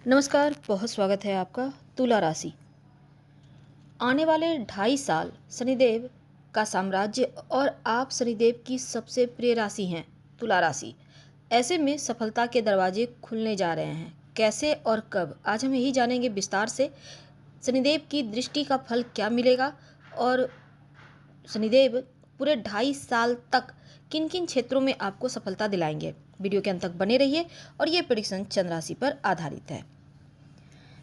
नमस्कार, बहुत स्वागत है आपका। तुला राशि। आने वाले 2.5 साल शनिदेव का साम्राज्य और आप शनिदेव की सबसे प्रिय राशि हैं, तुला राशि। ऐसे में सफलता के दरवाजे खुलने जा रहे हैं। कैसे और कब, आज हम यही जानेंगे विस्तार से। शनिदेव की दृष्टि का फल क्या मिलेगा और शनिदेव पूरे 2.5 साल तक किन किन क्षेत्रों में आपको सफलता दिलाएंगे। वीडियो के अंत तक बने रहिए और ये प्रेडिक्शन चंद्र राशि पर आधारित है।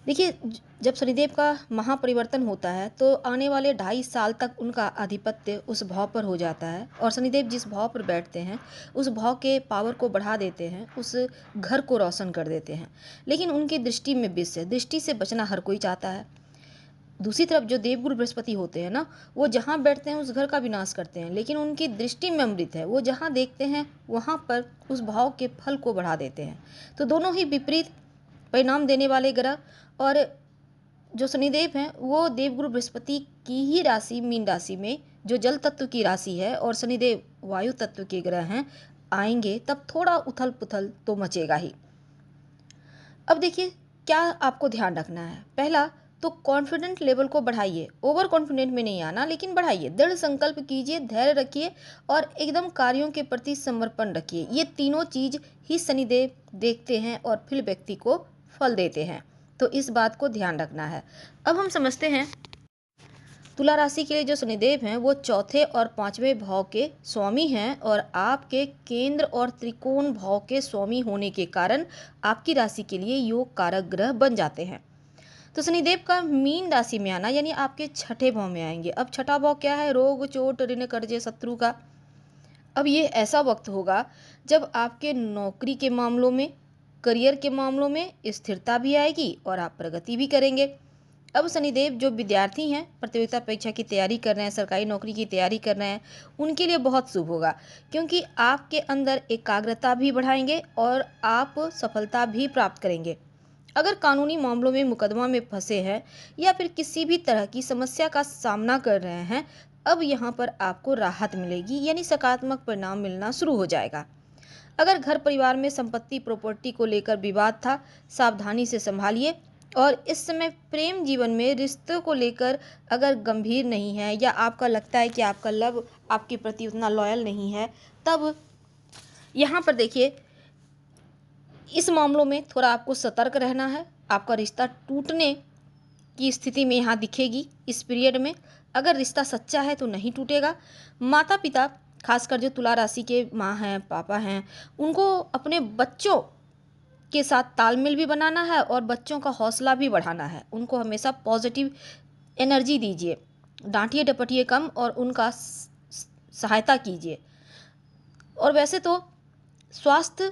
देखिए, जब शनिदेव का महापरिवर्तन होता है तो आने वाले 2.5 साल तक उनका आधिपत्य उस भाव पर हो जाता है और शनिदेव जिस भाव पर बैठते हैं उस भाव के पावर को बढ़ा देते हैं, उस घर को रोशन कर देते हैं। लेकिन उनकी दृष्टि में विष है, दृष्टि से बचना हर कोई चाहता है। दूसरी तरफ जो देवगुरु बृहस्पति होते हैं ना, वो जहाँ बैठते हैं उस घर का विनाश करते हैं, लेकिन उनकी दृष्टि में अमृत है। वो जहाँ देखते हैं वहाँ पर उस भाव के फल को बढ़ा देते हैं। तो दोनों ही विपरीत परिणाम देने वाले ग्रह। और जो शनिदेव हैं वो देवगुरु बृहस्पति की ही राशि मीन राशि में, जो जल तत्व की राशि है, और शनिदेव वायु तत्व के ग्रह हैं, आएंगे तब थोड़ा उथल पुथल तो मचेगा ही। अब देखिए, क्या आपको ध्यान रखना है। पहला तो कॉन्फिडेंट लेवल को बढ़ाइए। ओवर कॉन्फिडेंट में नहीं आना, लेकिन बढ़ाइए। दृढ़ संकल्प कीजिए, धैर्य रखिए और एकदम कार्यों के प्रति समर्पण रखिए। ये तीनों चीज ही शनिदेव देखते हैं और फिर व्यक्ति को फल देते हैं, तो इस बात को ध्यान रखना है। अब हम समझते हैं तुला राशि के लिए जो शनिदेव हैं वो चौथे और 5वें भाव के स्वामी हैं और आपके केंद्र और त्रिकोण भाव के स्वामी होने के कारण आपकी राशि के लिए योग कारक ग्रह बन जाते हैं। तो शनिदेव का मीन राशि में आना यानी आपके छठे भाव में आएंगे। अब छठा भाव क्या है? रोग, चोट, ऋण, कर्जे, शत्रु का। अब ये ऐसा वक्त होगा जब आपके नौकरी के मामलों में, करियर के मामलों में स्थिरता भी आएगी और आप प्रगति भी करेंगे। अब शनिदेव जो विद्यार्थी हैं, प्रतियोगिता परीक्षा की तैयारी कर रहे हैं, सरकारी नौकरी की तैयारी कर रहे हैं, उनके लिए बहुत शुभ होगा, क्योंकि आपके अंदर एकाग्रता भी बढ़ाएंगे और आप सफलता भी प्राप्त करेंगे। अगर कानूनी मामलों में मुकदमा में फंसे हैं या फिर किसी भी तरह की समस्या का सामना कर रहे हैं, अब यहाँ पर आपको राहत मिलेगी, यानी सकारात्मक परिणाम मिलना शुरू हो जाएगा। अगर घर परिवार में संपत्ति प्रॉपर्टी को लेकर विवाद था, सावधानी से संभालिए। और इस समय प्रेम जीवन में रिश्तों को लेकर अगर गंभीर नहीं है या आपका लगता है कि आपका लव आपके प्रति उतना लॉयल नहीं है, तब यहाँ पर देखिए, इस मामलों में थोड़ा आपको सतर्क रहना है। आपका रिश्ता टूटने की स्थिति में यहाँ दिखेगी इस पीरियड में। अगर रिश्ता सच्चा है तो नहीं टूटेगा। माता पिता, खासकर जो तुला राशि के माँ हैं, पापा हैं, उनको अपने बच्चों के साथ तालमेल भी बनाना है और बच्चों का हौसला भी बढ़ाना है। उनको हमेशा पॉजिटिव एनर्जी दीजिए, डांटिए डपटिए कम और उनका सहायता कीजिए। और वैसे तो स्वास्थ्य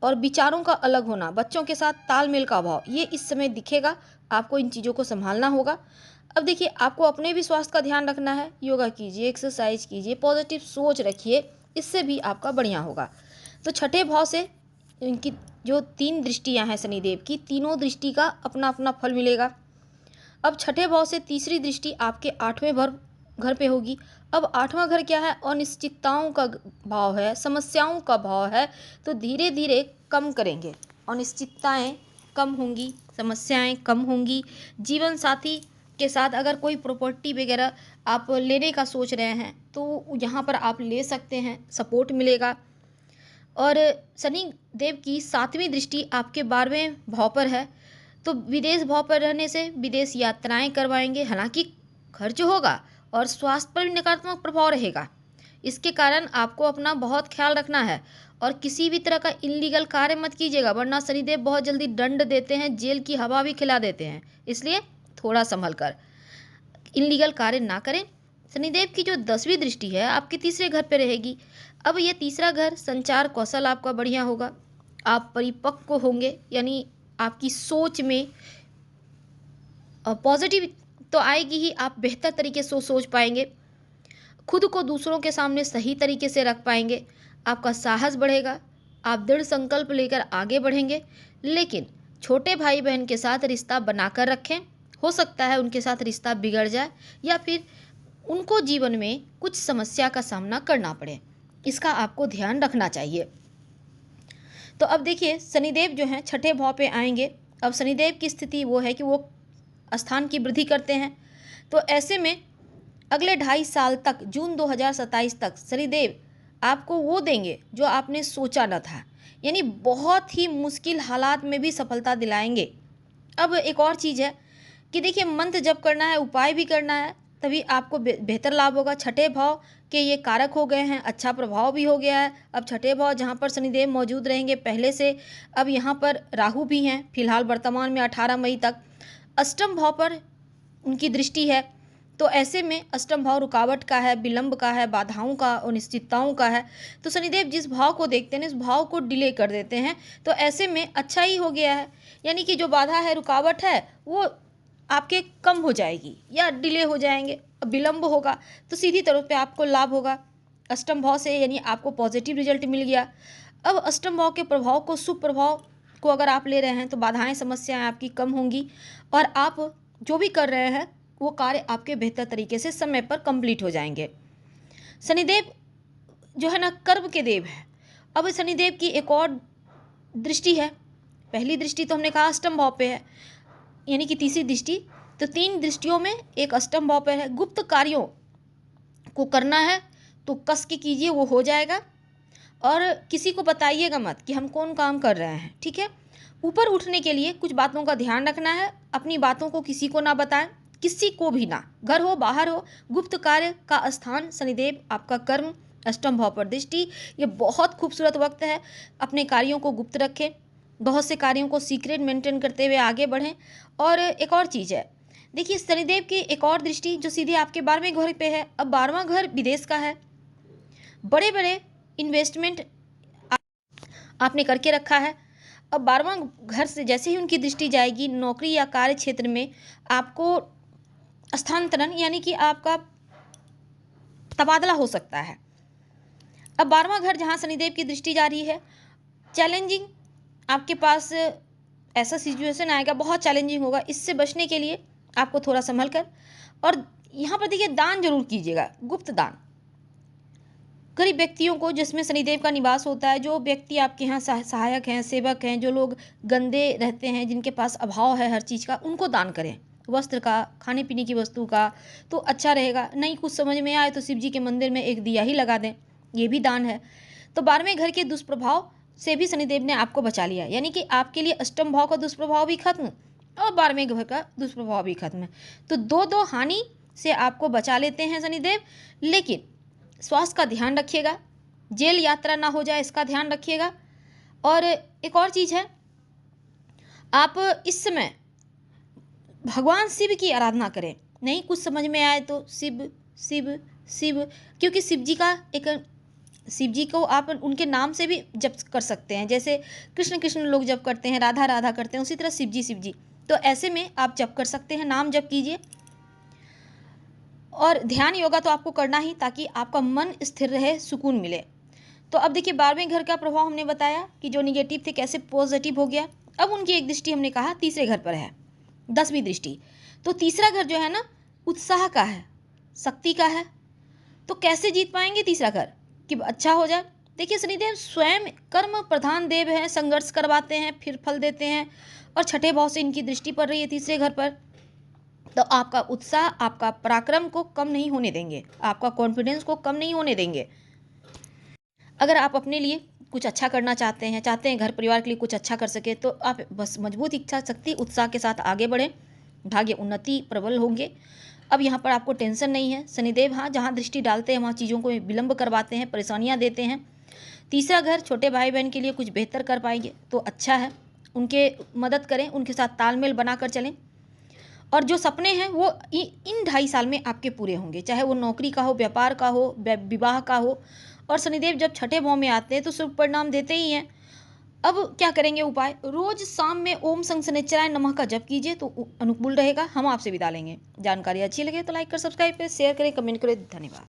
और विचारों का अलग होना, बच्चों के साथ तालमेल का अभाव, ये इस समय दिखेगा। आपको इन चीज़ों को संभालना होगा। अब देखिए, आपको अपने भी स्वास्थ्य का ध्यान रखना है। योगा कीजिए, एक्सरसाइज कीजिए, पॉजिटिव सोच रखिए, इससे भी आपका बढ़िया होगा। तो छठे भाव से इनकी जो 3 दृष्टियां हैं शनिदेव की, तीनों दृष्टि का अपना अपना फल मिलेगा। अब छठे भाव से तीसरी दृष्टि आपके 8वें घर पे होगी। अब 8वां घर क्या है? अनिश्चितताओं का भाव है, समस्याओं का भाव है। तो धीरे धीरे कम करेंगे, अनिश्चितताएं कम होंगी, समस्याएं कम होंगी। जीवन साथी के साथ अगर कोई प्रॉपर्टी वगैरह आप लेने का सोच रहे हैं तो यहाँ पर आप ले सकते हैं, सपोर्ट मिलेगा। और शनि देव की 7वीं दृष्टि आपके 12वें भाव पर है, तो विदेश भाव पर रहने से विदेश यात्राएं करवाएंगे। हालांकि खर्च होगा और स्वास्थ्य पर भी नकारात्मक प्रभाव रहेगा। इसके कारण आपको अपना बहुत ख्याल रखना है और किसी भी तरह का इलीगल कार्य मत कीजिएगा, वरना शनिदेव बहुत जल्दी दंड देते हैं, जेल की हवा भी खिला देते हैं। इसलिए थोड़ा संभल कर इलीगल कार्य ना करें। शनिदेव की जो 10वीं दृष्टि है आपके तीसरे घर पे रहेगी। अब ये तीसरा घर, संचार कौशल आपका बढ़िया होगा, आप परिपक्व होंगे, यानी आपकी सोच में पॉजिटिव तो आएगी ही, आप बेहतर तरीके से सोच पाएंगे, खुद को दूसरों के सामने सही तरीके से रख पाएंगे, आपका साहस बढ़ेगा, आप दृढ़ संकल्प लेकर आगे बढ़ेंगे। लेकिन छोटे भाई बहन के साथ रिश्ता बनाकर रखें। हो सकता है उनके साथ रिश्ता बिगड़ जाए या फिर उनको जीवन में कुछ समस्या का सामना करना पड़े, इसका आपको ध्यान रखना चाहिए। तो अब देखिए, शनिदेव जो हैं छठे भाव पे आएंगे अब शनिदेव की स्थिति वो है कि वो स्थान की वृद्धि करते हैं। तो ऐसे में अगले 2.5 साल तक, जून 2027 तक शनिदेव आपको वो देंगे जो आपने सोचा न था, यानी बहुत ही मुश्किल हालात में भी सफलता दिलाएंगे। अब एक और चीज़ है कि देखिए, मंत्र जप करना है, उपाय भी करना है, तभी आपको बेहतर लाभ होगा। छठे भाव के ये कारक हो गए हैं, अच्छा प्रभाव भी हो गया है। अब छठे भाव जहाँ पर शनिदेव मौजूद रहेंगे पहले से, अब यहाँ पर राहु भी हैं फिलहाल वर्तमान में 18 मई तक। अष्टम भाव पर उनकी दृष्टि है, तो ऐसे में अष्टम भाव रुकावट का है, विलंब का है, बाधाओं का, अनिश्चितताओं का है। तो शनिदेव जिस भाव को देखते हैं इस भाव को डिले कर देते हैं, तो ऐसे में अच्छा ही हो गया है। यानी कि जो बाधा है, रुकावट है, वो आपके कम हो जाएगी या डिले हो जाएंगे। अब विलंब होगा तो सीधी तौर पे आपको लाभ होगा अष्टम भाव से, यानी आपको पॉजिटिव रिजल्ट मिल गया। अब अष्टम भाव के प्रभाव को, शुभ प्रभाव को अगर आप ले रहे हैं तो बाधाएं, समस्याएं आपकी कम होंगी और आप जो भी कर रहे हैं वो कार्य आपके बेहतर तरीके से समय पर कंप्लीट हो जाएंगे। शनिदेव जो है ना, कर्म के देव है। अब शनिदेव की एक और दृष्टि है। पहली दृष्टि तो हमने कहा अष्टम भाव पे है, यानी कि तीसरी दृष्टि। तो 3 दृष्टियों में एक अष्टम भाव पर है। गुप्त कार्यों को करना है तो कस के कीजिए, वो हो जाएगा। और किसी को बताइएगा मत कि हम कौन काम कर रहे हैं, ठीक है। ऊपर उठने के लिए कुछ बातों का ध्यान रखना है। अपनी बातों को किसी को ना बताएं, किसी को भी ना, घर हो बाहर हो। गुप्त कार्य का स्थान शनिदेव, आपका कर्म, अष्टम भाव पर दृष्टि, ये बहुत खूबसूरत वक्त है। अपने कार्यों को गुप्त रखें, बहुत से कार्यों को सीक्रेट मेंटेन करते हुए आगे बढ़ें। और एक और चीज़ है, देखिए शनिदेव की एक और दृष्टि जो सीधे आपके 12वें घर पे है। अब 12वां घर विदेश का है, बड़े बड़े इन्वेस्टमेंट आपने करके रखा है। अब 12वां घर से जैसे ही उनकी दृष्टि जाएगी, नौकरी या कार्य क्षेत्र में आपको स्थानांतरण, यानी कि आपका तबादला हो सकता है। अब 12वां घर जहाँ शनिदेव की दृष्टि जा रही है, चैलेंजिंग आपके पास ऐसा सिचुएशन आएगा, बहुत चैलेंजिंग होगा। इससे बचने के लिए आपको थोड़ा संभल कर, और यहाँ पर देखिए दान जरूर कीजिएगा, गुप्त दान गरीब व्यक्तियों को जिसमें शनिदेव का निवास होता है। जो व्यक्ति आपके यहाँ सहायक हैं, सेवक हैं, जो लोग गंदे रहते हैं, जिनके पास अभाव है हर चीज़ का, उनको दान करें, वस्त्र का, खाने पीने की वस्तु का, तो अच्छा रहेगा। नहीं कुछ समझ में आए तो शिव जी के मंदिर में एक दिया ही लगा दें, ये भी दान है। तो 12वें घर के दुष्प्रभाव से भी शनिदेव ने आपको बचा लिया, यानी कि आपके लिए अष्टम भाव का दुष्प्रभाव भी खत्म और 12वें घर का दुष्प्रभाव भी खत्म है। तो दो हानि से आपको बचा लेते हैं शनिदेव। लेकिन स्वास्थ्य का ध्यान रखिएगा, जेल यात्रा ना हो जाए इसका ध्यान रखिएगा। और एक और चीज़ है, आप इस समय भगवान शिव की आराधना करें। नहीं कुछ समझ में आए तो शिव शिव शिव, क्योंकि शिव जी का एक, शिव जी को आप उनके नाम से भी जप कर सकते हैं। जैसे कृष्ण कृष्ण लोग जप करते हैं, राधा राधा करते हैं, उसी तरह शिव जी। तो ऐसे में आप जप कर सकते हैं, नाम जप कीजिए। और ध्यान योगा तो आपको करना ही, ताकि आपका मन स्थिर रहे, सुकून मिले। तो अब देखिए 12वें घर का प्रभाव हमने बताया कि जो निगेटिव थे कैसे पॉजिटिव हो गया। अब उनकी एक दृष्टि हमने कहा तीसरे घर पर है, 10वीं दृष्टि। तो तीसरा घर जो है ना, उत्साह का है, शक्ति का है। तो कैसे जीत पाएंगे तीसरा घर कि अच्छा हो जाए। देखिए शनिदेव स्वयं कर्म प्रधान देव हैं, संघर्ष करवाते हैं फिर फल देते हैं। और छठे भाव से इनकी दृष्टि पड़ रही है तीसरे घर पर। तो आपका उत्साह, आपका पराक्रम को कम नहीं होने देंगे, आपका कॉन्फिडेंस को कम नहीं होने देंगे। अगर आप अपने लिए कुछ अच्छा करना चाहते हैं घर परिवार के लिए कुछ अच्छा कर सके, तो आप बस मजबूत इच्छा शक्ति, उत्साह के साथ आगे बढ़ें, भाग्य उन्नति प्रबल होंगे। अब यहाँ पर आपको टेंशन नहीं है। शनिदेव हाँ जहाँ दृष्टि डालते हैं वहाँ चीज़ों को विलंब करवाते हैं, परेशानियाँ देते हैं। तीसरा घर छोटे भाई बहन के लिए कुछ बेहतर कर पाएंगे तो अच्छा है, उनके मदद करें, उनके साथ तालमेल बनाकर चलें। और जो सपने हैं वो इन 2.5 साल में आपके पूरे होंगे, चाहे वो नौकरी का हो, व्यापार का हो, विवाह का हो। और शनिदेव जब छठे भाव में आते हैं तो शुभ परिणाम देते ही हैं। अब क्या करेंगे उपाय, रोज शाम में ओम संग शनिश्चराय नमः का जप कीजिए तो अनुकूल रहेगा। हम आपसे विदा लेंगे। जानकारी अच्छी लगे तो लाइक कर, सब्सक्राइब करें, शेयर करें, कमेंट करें। धन्यवाद।